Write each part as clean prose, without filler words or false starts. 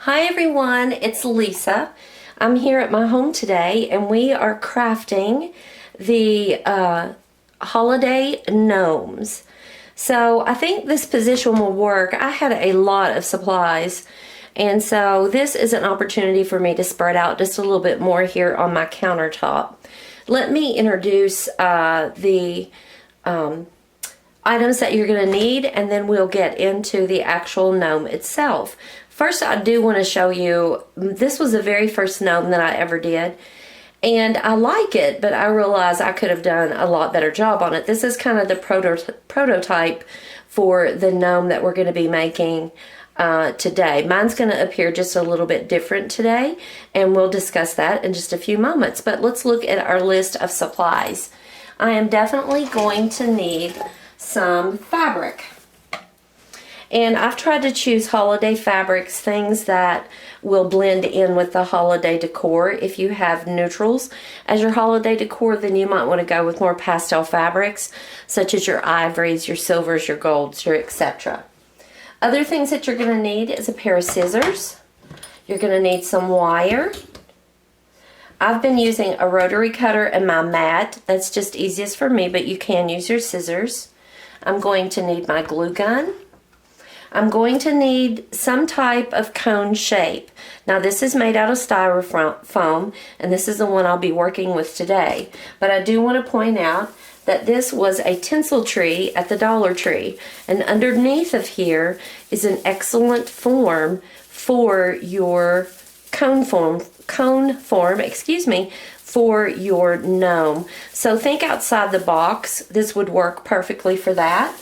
Hi everyone, it's Lisa. I'm here at my home today and we are crafting the holiday gnomes. So I think this position will work. I had a lot of supplies and so this is an opportunity for me to spread out just a little bit more here on my countertop. Let me introduce the items that you're going to need, and then we'll get into the actual gnome itself. First, I do want to show you, this was the very first gnome that I ever did, and I like it, but I realize I could have done a lot better job on it. This is kind of the prototype for the gnome that we're going to be making today. Mine's going to appear just a little bit different today, and we'll discuss that in just a few moments. But let's look at our list of supplies. I am definitely going to need some fabric. And I've tried to choose holiday fabrics, things that will blend in with the holiday decor. If you have neutrals as your holiday decor, then you might want to go with more pastel fabrics, such as your ivories, your silvers, your golds, your etc. Other things that you're going to need is a pair of scissors. You're going to need some wire. I've been using a rotary cutter and my mat. That's just easiest for me, but you can use your scissors. I'm going to need my glue gun. I'm going to need some type of cone shape. Now this is made out of styrofoam, and this is the one I'll be working with today. But I do want to point out that this was a tinsel tree at the Dollar Tree, and underneath of here is an excellent form for your cone form, for your gnome. So think outside the box. This would work perfectly for that,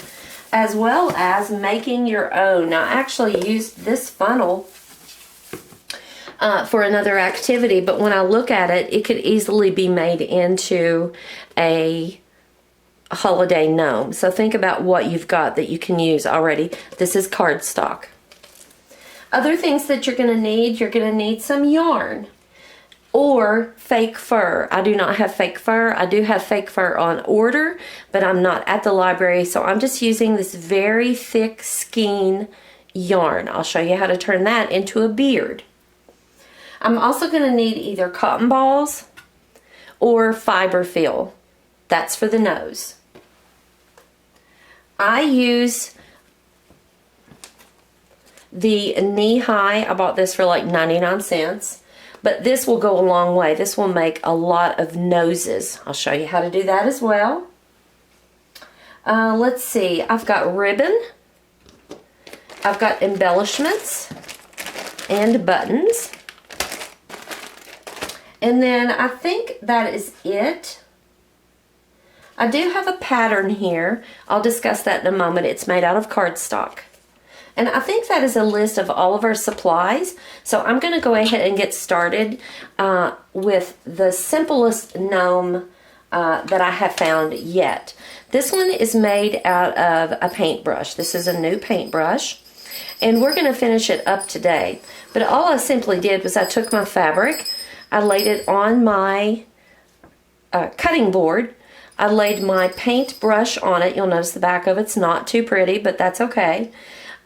as well as making your own. Now I actually used this funnel for another activity, but when I look at it, it could easily be made into a holiday gnome. So think about what you've got that you can use already. This is cardstock. Other things that you're going to need some yarn or fake fur. I do not have fake fur. I do have fake fur on order, but I'm not at the library, so I'm just using this very thick skein yarn. I'll show you how to turn that into a beard. I'm also going to need either cotton balls or fiber fill. That's for the nose. I use the knee-high. I bought this for like 99 cents. But this will go a long way. This will make a lot of noses. I'll show you how to do that as well. Let's see. I've got ribbon. I've got embellishments and buttons. And then I think that is it. I do have a pattern here. I'll discuss that in a moment. It's made out of cardstock. And I think that is a list of all of our supplies. So I'm going to go ahead and get started with the simplest gnome that I have found yet. This one is made out of a paintbrush. This is a new paintbrush. And we're going to finish it up today. But all I simply did was I took my fabric, I laid it on my cutting board, I laid my paintbrush on it. You'll notice the back of it's not too pretty, but that's okay.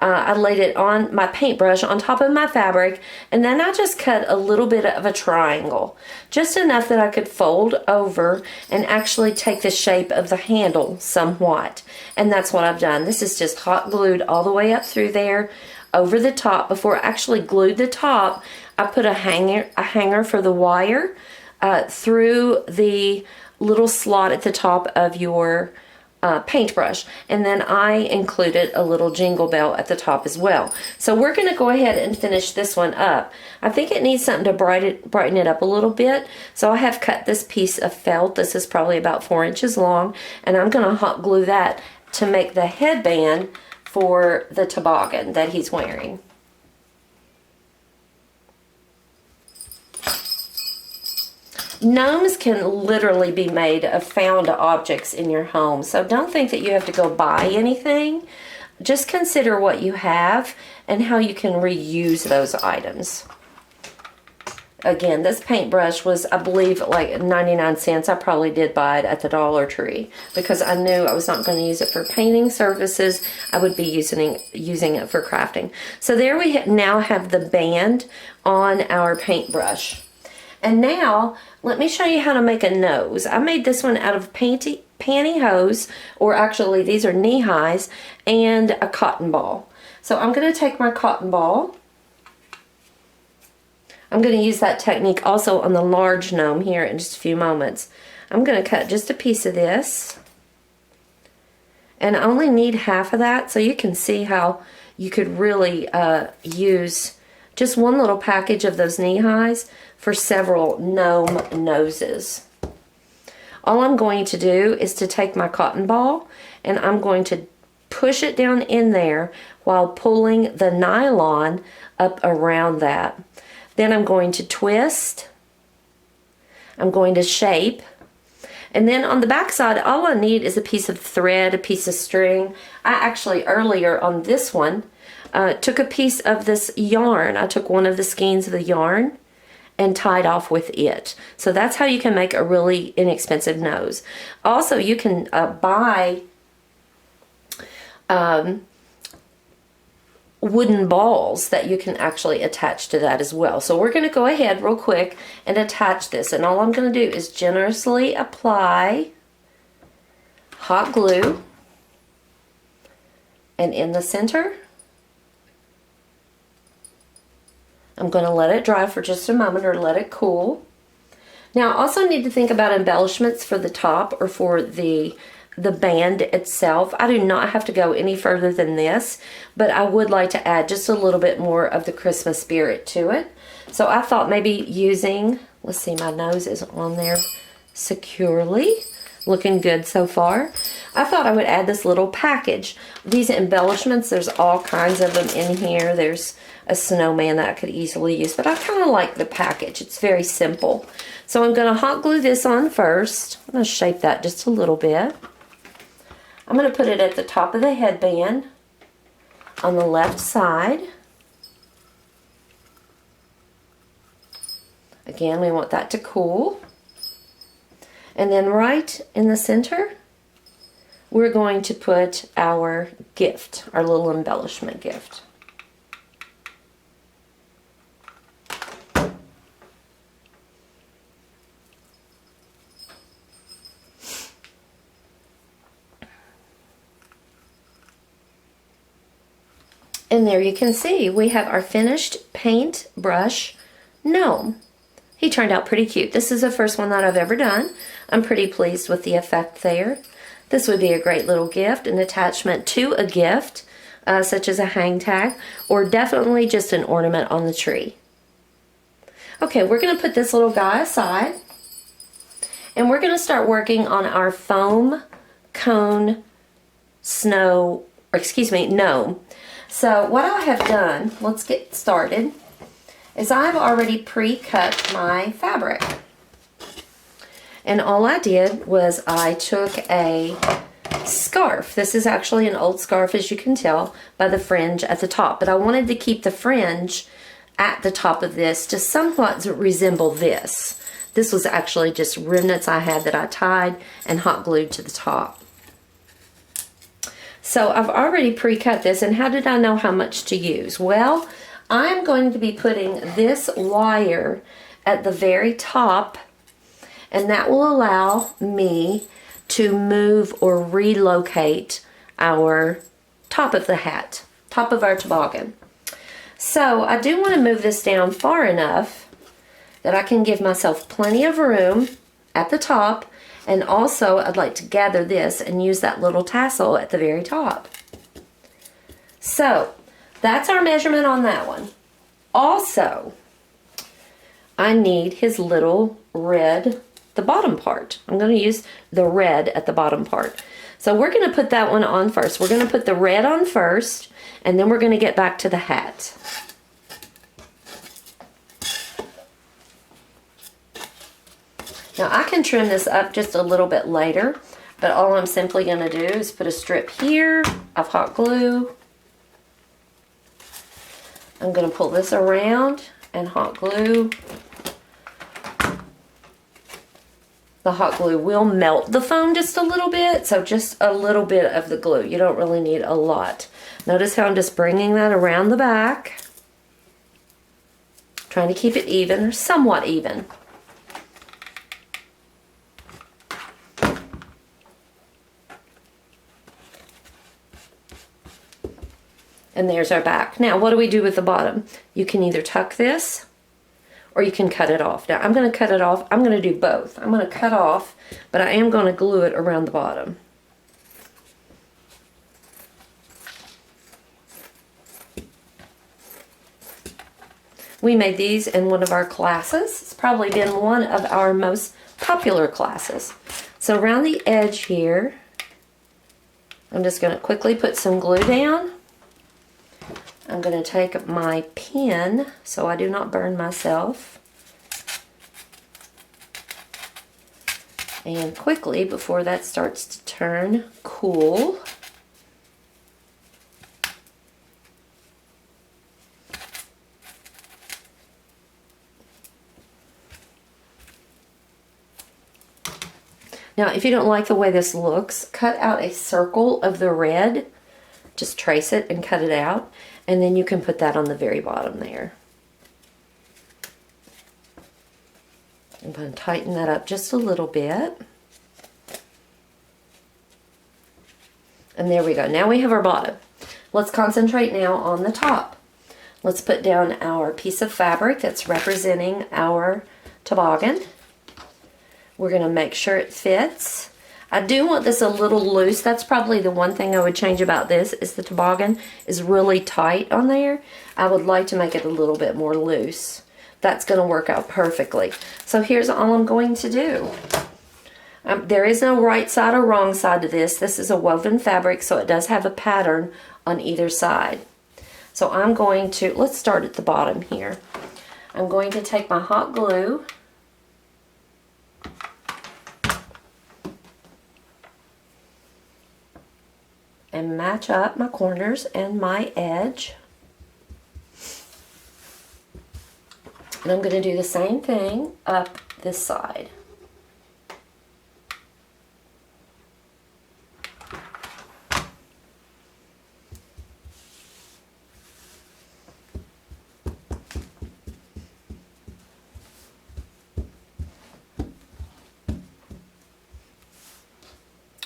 I laid it on my paintbrush on top of my fabric, and then I just cut a little bit of a triangle, just enough that I could fold over and actually take the shape of the handle somewhat. And that's what I've done. This is just hot glued all the way up through there over the top. Before I actually glued the top, I put a hanger for the wire through the little slot at the top of your paintbrush, and then I included a little jingle bell at the top as well. So we're going to go ahead and finish this one up. I think it needs something to brighten it up a little bit, so I have cut this piece of felt. This is probably about 4 inches long, and I'm going to hot glue that to make the headband for the toboggan that he's wearing. Gnomes can literally be made of found objects in your home, so don't think that you have to go buy anything. Just consider what you have and how you can reuse those items. Again, this paintbrush was, I believe, like 99 cents. I probably did buy it at the Dollar Tree because I knew I was not going to use it for painting services. I would be using it for crafting. So there we now have the band on our paintbrush. And now, let me show you how to make a nose. I made this one out of pantyhose, or actually these are knee highs, and a cotton ball. So I'm going to take my cotton ball. I'm going to use that technique also on the large gnome here in just a few moments. I'm going to cut just a piece of this. And I only need half of that, so you can see how you could really use just one little package of those knee highs for several gnome noses. All I'm going to do is to take my cotton ball and I'm going to push it down in there while pulling the nylon up around that. Then I'm going to twist, I'm going to shape, and then on the back side, all I need is a piece of thread, a piece of string. I actually earlier on this one took a piece of this yarn. I took one of the skeins of the yarn and tied off with it. So that's how you can make a really inexpensive nose. Also, you can buy wooden balls that you can actually attach to that as well. So we're going to go ahead real quick and attach this, and all I'm going to do is generously apply hot glue, and in the center I'm going to let it dry for just a moment or let it cool. Now I also need to think about embellishments for the top or for the band itself. I do not have to go any further than this, but I would like to add just a little bit more of the Christmas spirit to it. So I thought maybe using, let's see, my nose is on there securely. Looking good so far. I thought I would add this little package. These embellishments, there's all kinds of them in here. There's a snowman that I could easily use, but I kind of like the package. It's very simple. So I'm going to hot glue this on first. I'm going to shape that just a little bit. I'm going to put it at the top of the headband on the left side. Again, we want that to cool. And then right in the center, we're going to put our gift, our little embellishment gift. And there you can see we have our finished paintbrush gnome. He turned out pretty cute. This is the first one that I've ever done. I'm pretty pleased with the effect there. This would be a great little gift, an attachment to a gift, such as a hang tag, or definitely just an ornament on the tree. Okay, we're going to put this little guy aside, and we're going to start working on our foam cone gnome. So what I have done, let's get started, is I've already pre-cut my fabric. And all I did was I took a scarf. This is actually an old scarf, as you can tell by the fringe at the top. But I wanted to keep the fringe at the top of this to somewhat resemble this. This was actually just remnants I had that I tied and hot glued to the top. So I've already pre-cut this, and how did I know how much to use? Well, I'm going to be putting this wire at the very top, and that will allow me to move or relocate our top of the hat, top of our toboggan. So I do want to move this down far enough that I can give myself plenty of room at the top, and also I'd like to gather this and use that little tassel at the very top. So that's our measurement on that one. Also, I need his little red, the bottom part. I'm going to use the red at the bottom part. So we're going to put that one on first. We're going to put the red on first, and then we're going to get back to the hat. Now I can trim this up just a little bit later, but all I'm simply going to do is put a strip here of hot glue. I'm going to pull this around and hot glue the hot glue will melt the foam just a little bit, so just a little bit of the glue. You don't really need a lot. Notice how I'm just bringing that around the back, trying to keep it even, or somewhat even. And there's our back. Now, what do we do with the bottom? You can either tuck this, or you can cut it off. Now, I'm going to cut it off. I'm going to do both. I'm going to cut off, but I am going to glue it around the bottom. We made these in one of our classes. It's probably been one of our most popular classes. So around the edge here, I'm just going to quickly put some glue down. I'm going to take my pen so I do not burn myself. And quickly, before that starts to turn cool, now if you don't like the way this looks, cut out a circle of the red. Just trace it and cut it out, and then you can put that on the very bottom there. I'm going to tighten that up just a little bit. And there we go. Now we have our bottom. Let's concentrate now on the top. Let's put down our piece of fabric that's representing our toboggan. We're going to make sure it fits. I do want this a little loose. That's probably the one thing I would change about this, is the toboggan is really tight on there. I would like to make it a little bit more loose. That's going to work out perfectly. So here's all I'm going to do. There is no right side or wrong side to this. This is a woven fabric, so it does have a pattern on either side. So I'm going to, let's start at the bottom here. I'm going to take my hot glue and match up my corners and my edge. And I'm going to do the same thing up this side.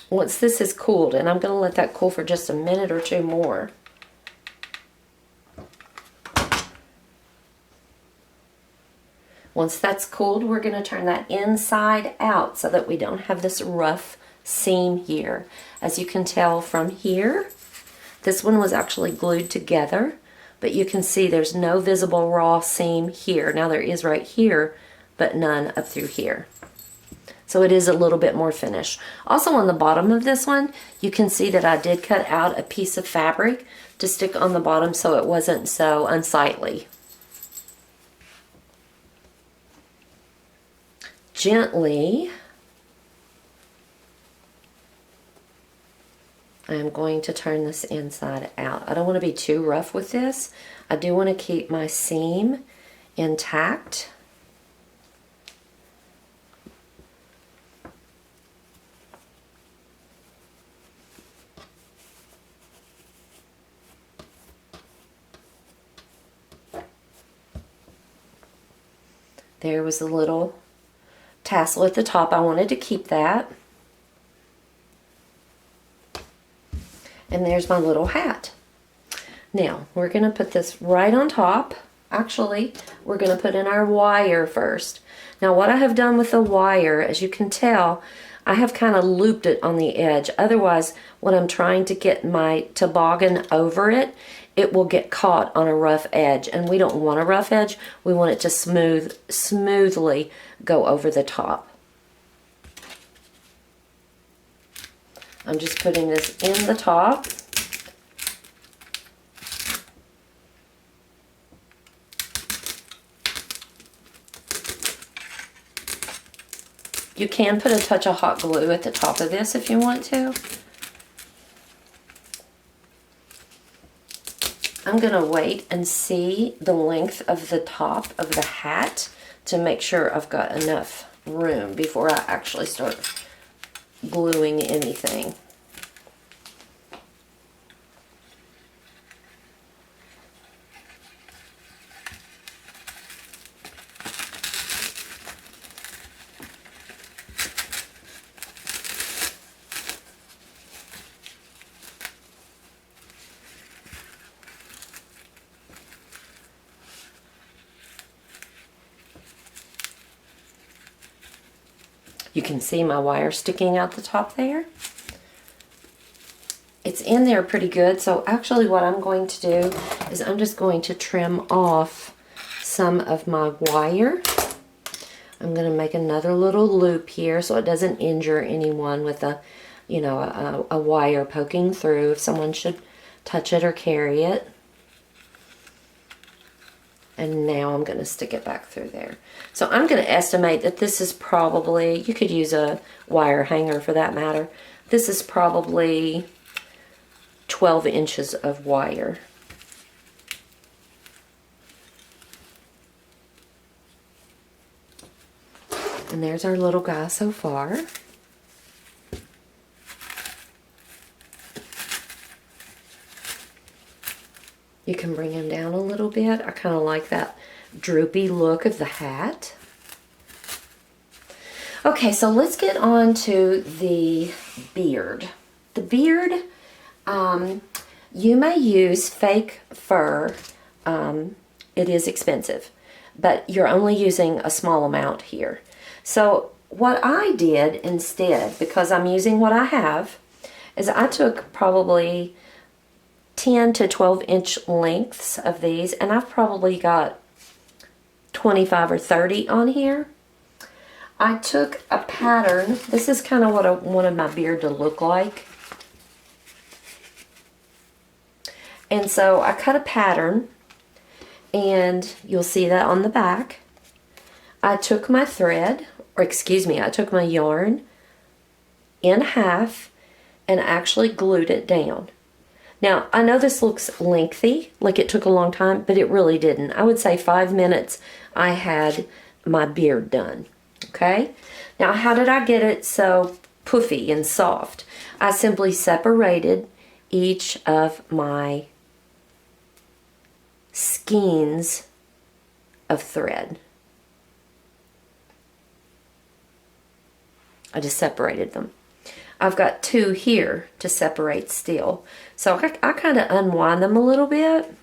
Once this is cooled, and I'm going to let that cool for just a minute or two more. Once that's cooled, we're going to turn that inside out so that we don't have this rough seam here. As you can tell from here, this one was actually glued together, but you can see there's no visible raw seam here. Now there is right here, but none up through here. So it is a little bit more finished. Also on the bottom of this one, you can see that I did cut out a piece of fabric to stick on the bottom so it wasn't so unsightly. Gently, I'm going to turn this inside out. I don't want to be too rough with this. I do want to keep my seam intact. There was a little tassel at the top. I wanted to keep that. And there's my little hat. Now, we're going to put this right on top. Actually, we're going to put in our wire first. Now, what I have done with the wire, as you can tell, I have kind of looped it on the edge. Otherwise, when I'm trying to get my toboggan over it, it will get caught on a rough edge, and we don't want a rough edge. We want it to smoothly go over the top. I'm just putting this in the top. You can put a touch of hot glue at the top of this if you want to. I'm going to wait and see the length of the top of the hat to make sure I've got enough room before I actually start gluing anything. You can see my wire sticking out the top there. It's in there pretty good, so actually what I'm going to do is I'm just going to trim off some of my wire. I'm going to make another little loop here so it doesn't injure anyone with a, you know, a wire poking through if someone should touch it or carry it. And now I'm going to stick it back through there. So I'm going to estimate that this is probably, you could use a wire hanger for that matter. This is probably 12 inches of wire. And there's our little guy so far. You can bring him down a little bit. I kind of like that droopy look of the hat. Okay, so let's get on to the beard. The beard, you may use fake fur. It is expensive, but you're only using a small amount here. So what I did instead, because I'm using what I have, is I took probably 10 to 12 inch lengths of these, and I've probably got 25 or 30 on here. I took a pattern. This is kind of what I wanted my beard to look like. And so I cut a pattern, and you'll see that on the back. I took my thread, or excuse me, I took my yarn in half and actually glued it down. Now, I know this looks lengthy, like it took a long time, but it really didn't. I would say 5 minutes I had my beard done, okay? Now, how did I get it so puffy and soft? I simply separated each of my skeins of thread. I just separated them. I've got 2 here to separate still. So I kind of unwind them a little bit.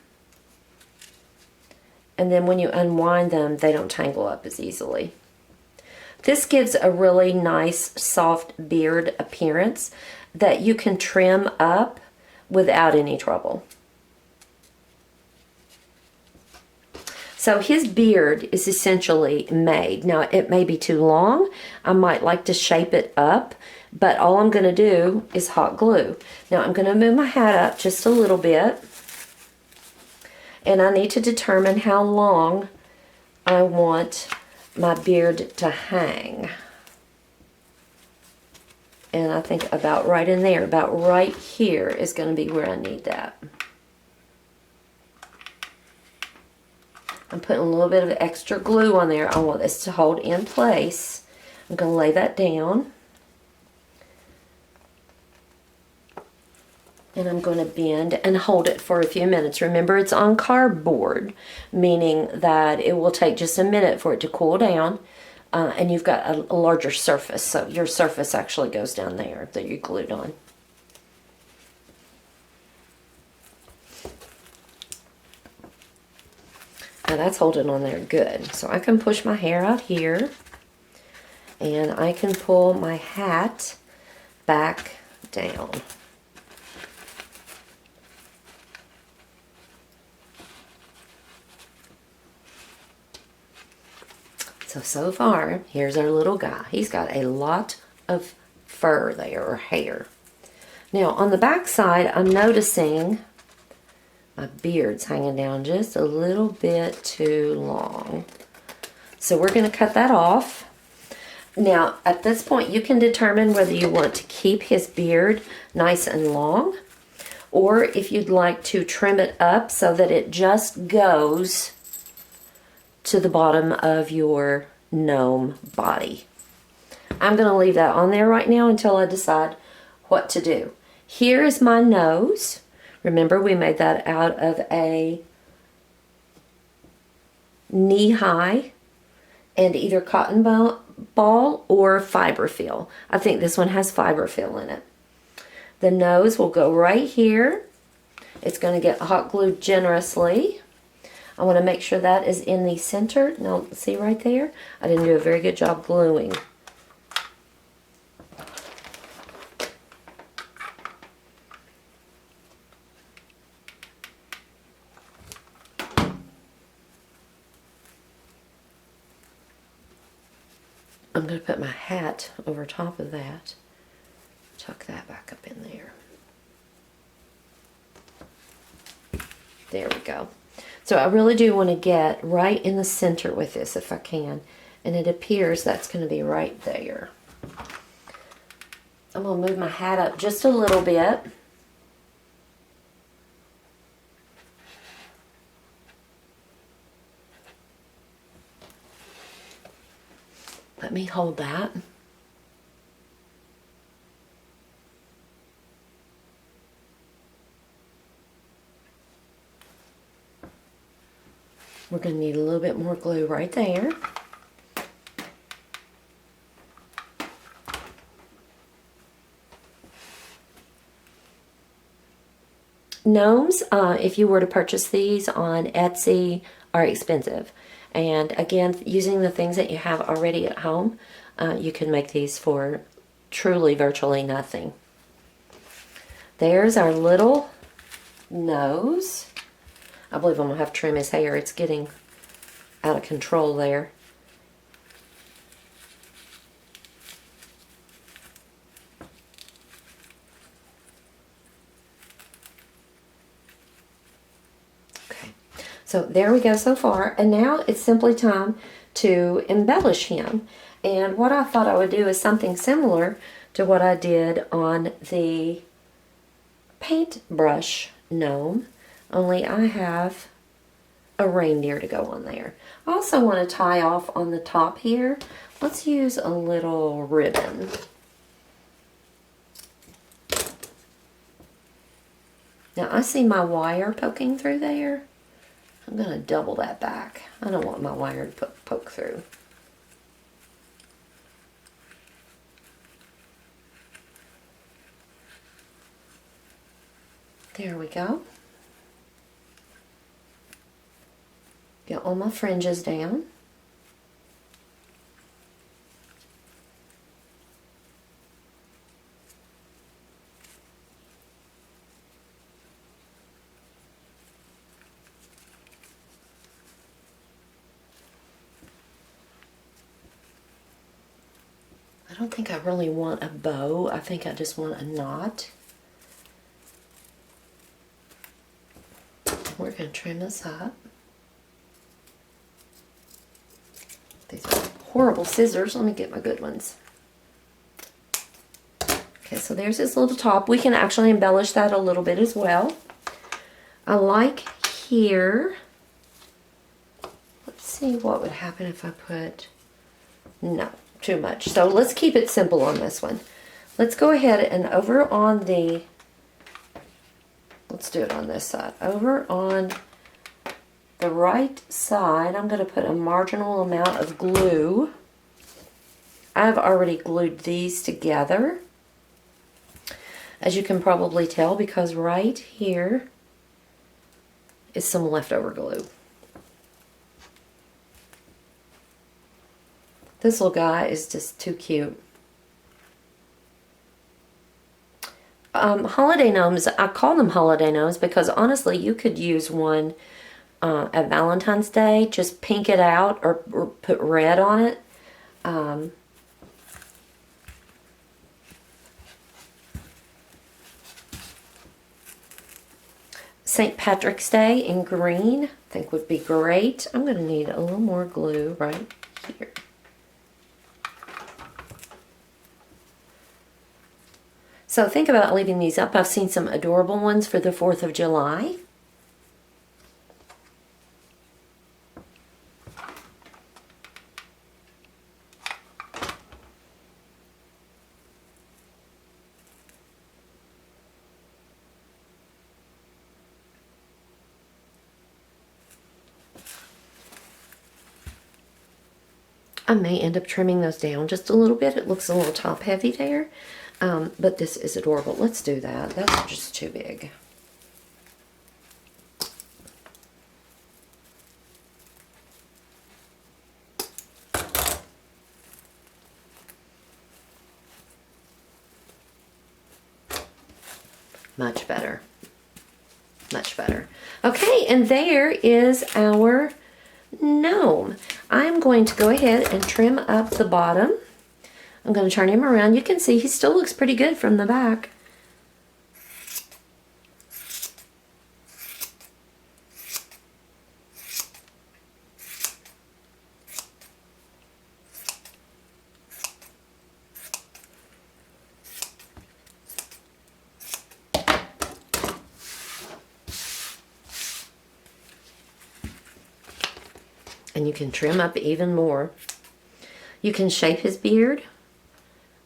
And then when you unwind them, they don't tangle up as easily. This gives a really nice soft beard appearance that you can trim up without any trouble. So his beard is essentially made. Now it may be too long. I might like to shape it up, but all I'm going to do is hot glue. Now I'm going to move my hat up just a little bit, and I need to determine how long I want my beard to hang. And I think about right in there, about right here is going to be where I need that. I'm putting a little bit of extra glue on there. I want this to hold in place. I'm going to lay that down. And I'm going to bend and hold it for a few minutes. Remember, it's on cardboard, meaning that it will take just a minute for it to cool down. And you've got a larger surface, so your surface actually goes down there that you glued on. Now that's holding on there good. So I can push my hair out here, and I can pull my hat back down. So far, here's our little guy. He's got a lot of fur there, or hair. Now, on the back side, I'm noticing my beard's hanging down just a little bit too long. So we're going to cut that off. Now, at this point, you can determine whether you want to keep his beard nice and long, or if you'd like to trim it up so that it just goes to the bottom of your gnome body. I'm going to leave that on there right now until I decide what to do. Here is my nose. Remember, we made that out of a knee-high and either cotton ball or fiberfill. I think this one has fiberfill in it. The nose will go right here. It's going to get hot glued generously. I want to make sure that is in the center. Now, see right there? I didn't do a very good job gluing. I'm going to put my hat over top of that. Tuck that back up in there. There we go. So I really do want to get right in the center with this if I can. And it appears that's going to be right there. I'm going to move my hat up just a little bit. Let me hold that. We're going to need a little bit more glue right there. Gnomes, if you were to purchase these on Etsy, are expensive. And again, using the things that you have already at home, you can make these for truly virtually nothing. There's our little nose. I believe I'm going to have to trim his hair. It's getting out of control there. Okay, so there we go so far. And now it's simply time to embellish him. And what I thought I would do is something similar to what I did on the paintbrush gnome. Only I have a reindeer to go on there. I also want to tie off on the top here. Let's use a little ribbon. Now I see my wire poking through there. I'm going to double that back. I don't want my wire to poke through. There we go. Get all my fringes down. I don't think I really want a bow. I think I just want a knot. We're going to trim this up. These are horrible scissors. Let me get my good ones. Okay, so there's this little top. We can actually embellish that a little bit as well. I like here. Let's see what would happen if I put... No, too much. So let's keep it simple on this one. Let's go ahead and over on the... Let's do it on this side. Over on the right side, I'm going to put a marginal amount of glue. I've already glued these together, as you can probably tell, because right here is some leftover glue. This little guy is just too cute. Holiday gnomes, I call them holiday gnomes because honestly you could use one at Valentine's Day. Just pink it out or put red on it. St. Patrick's Day in green I think would be great. I'm going to need a little more glue right here. So think about leaving these up. I've seen some adorable ones for the 4th of July. I may end up trimming those down just a little bit. It looks a little top heavy there. But this is adorable. Let's do that. That's just too big. Much better. Much better. Okay, and there is our gnome. I'm going to go ahead and trim up the bottom. I'm going to turn him around. You can see he still looks pretty good from the back. And you can trim up even more. You can shape his beard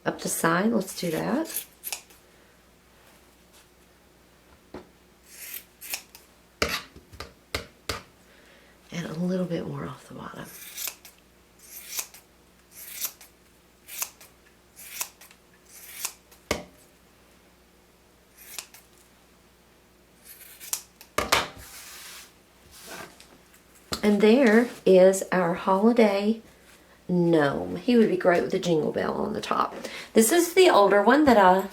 up the side. Let's do that. And a little bit more off the bottom. And there is our holiday gnome. He would be great with a jingle bell on the top. This is the older one that I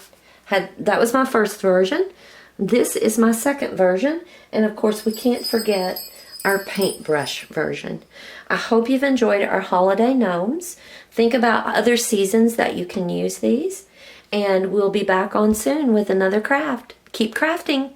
had. That was my first version. This is my second version. And of course, we can't forget our paintbrush version. I hope you've enjoyed our holiday gnomes. Think about other seasons that you can use these. And we'll be back on soon with another craft. Keep crafting.